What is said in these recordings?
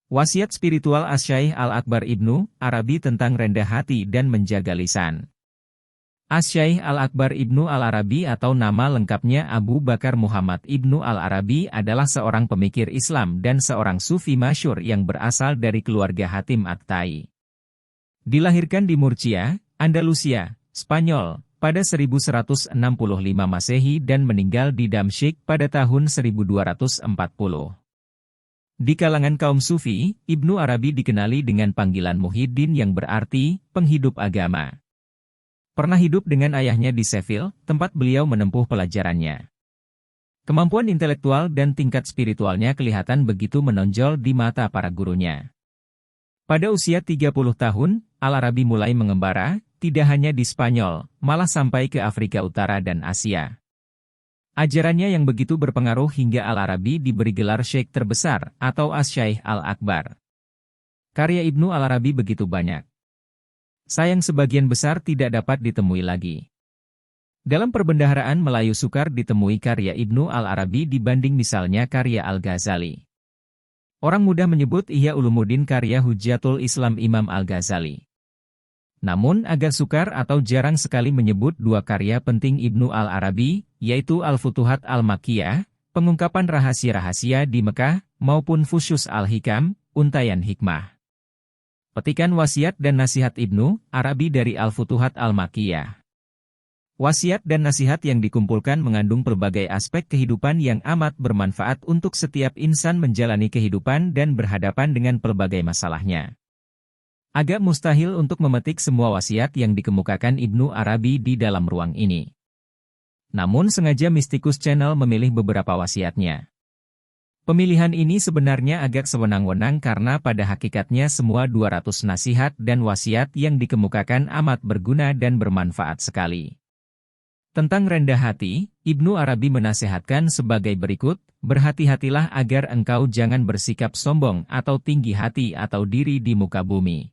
Wasiat spiritual Asy-Syaikh Al-Akbar Ibnu Arabi tentang rendah hati dan menjaga lisan. Asy-Syaikh Al-Akbar Ibnu Al-Arabi atau nama lengkapnya Abu Bakar Muhammad Ibnu Al-Arabi adalah seorang pemikir Islam dan seorang sufi masyhur yang berasal dari keluarga Hatim At-Tai. Dilahirkan di Murcia, Andalusia, Spanyol, pada 1165 Masehi dan meninggal di Damsyik pada tahun 1240. Di kalangan kaum sufi, Ibnu Arabi dikenali dengan panggilan Muhyiddin yang berarti penghidup agama. Pernah hidup dengan ayahnya di Sheffield, tempat beliau menempuh pelajarannya. Kemampuan intelektual dan tingkat spiritualnya kelihatan begitu menonjol di mata para gurunya. Pada usia 30 tahun, Al-Arabi mulai mengembara, tidak hanya di Spanyol, malah sampai ke Afrika Utara dan Asia. Ajarannya yang begitu berpengaruh hingga Al-Arabi diberi gelar Syekh terbesar atau Asy-Syaikh Al-Akbar. Karya Ibnu Al-Arabi begitu banyak. Sayang sebagian besar tidak dapat ditemui lagi. Dalam perbendaharaan Melayu sukar ditemui karya Ibnu Al-Arabi dibanding misalnya karya Al-Ghazali. Orang mudah menyebut Ihya Ulumuddin karya Hujjatul Islam Imam Al-Ghazali. Namun agak sukar atau jarang sekali menyebut dua karya penting Ibnu Al-Arabi, yaitu Al-Futuhat Al-Makkiyah, pengungkapan rahasia-rahasia di Mekah, maupun Fusyus Al-Hikam, untayan hikmah. Petikan wasiat dan nasihat Ibnu Arabi dari Al-Futuhat Al-Makkiyah. Wasiat dan nasihat yang dikumpulkan mengandung berbagai aspek kehidupan yang amat bermanfaat untuk setiap insan menjalani kehidupan dan berhadapan dengan pelbagai masalahnya. Agak mustahil untuk memetik semua wasiat yang dikemukakan Ibnu Arabi di dalam ruang ini. Namun sengaja Mystikus Channel memilih beberapa wasiatnya. Pemilihan ini sebenarnya agak sewenang-wenang karena pada hakikatnya semua 200 nasihat dan wasiat yang dikemukakan amat berguna dan bermanfaat sekali. Tentang rendah hati, Ibnu Arabi menasehatkan sebagai berikut, berhati-hatilah agar engkau jangan bersikap sombong atau tinggi hati atau diri di muka bumi.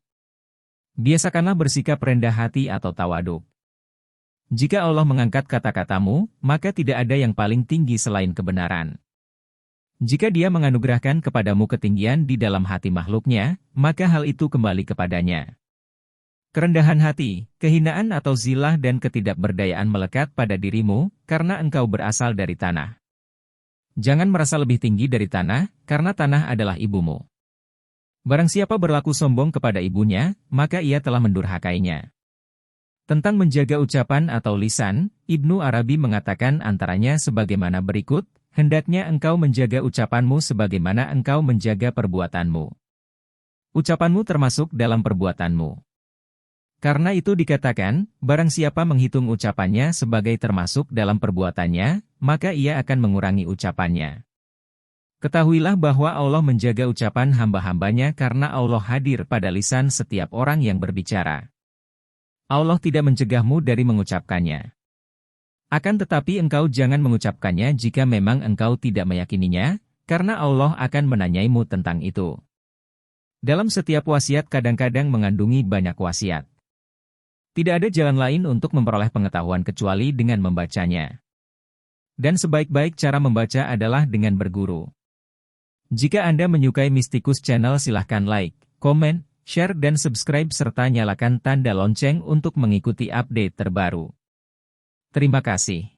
Biasakanlah bersikap rendah hati atau tawaduk. Jika Allah mengangkat kata-katamu, maka tidak ada yang paling tinggi selain kebenaran. Jika Dia menganugerahkan kepadamu ketinggian di dalam hati makhluknya, maka hal itu kembali kepadanya. Kerendahan hati, kehinaan atau zilah dan ketidakberdayaan melekat pada dirimu, karena engkau berasal dari tanah. Jangan merasa lebih tinggi dari tanah, karena tanah adalah ibumu. Barang siapa berlaku sombong kepada ibunya, maka ia telah mendurhakainya. Tentang menjaga ucapan atau lisan, Ibnu Arabi mengatakan antaranya sebagaimana berikut, hendaknya engkau menjaga ucapanmu sebagaimana engkau menjaga perbuatanmu. Ucapanmu termasuk dalam perbuatanmu. Karena itu dikatakan, barang siapa menghitung ucapannya sebagai termasuk dalam perbuatannya, maka ia akan mengurangi ucapannya. Ketahuilah bahwa Allah menjaga ucapan hamba-hambanya karena Allah hadir pada lisan setiap orang yang berbicara. Allah tidak mencegahmu dari mengucapkannya. Akan tetapi engkau jangan mengucapkannya jika memang engkau tidak meyakininya, karena Allah akan menanyaimu tentang itu. Dalam setiap wasiat kadang-kadang mengandungi banyak wasiat. Tidak ada jalan lain untuk memperoleh pengetahuan kecuali dengan membacanya. Dan sebaik-baik cara membaca adalah dengan berguru. Jika Anda menyukai Mystikus Channel silahkan like, komen, share dan subscribe serta nyalakan tanda lonceng untuk mengikuti update terbaru. Terima kasih.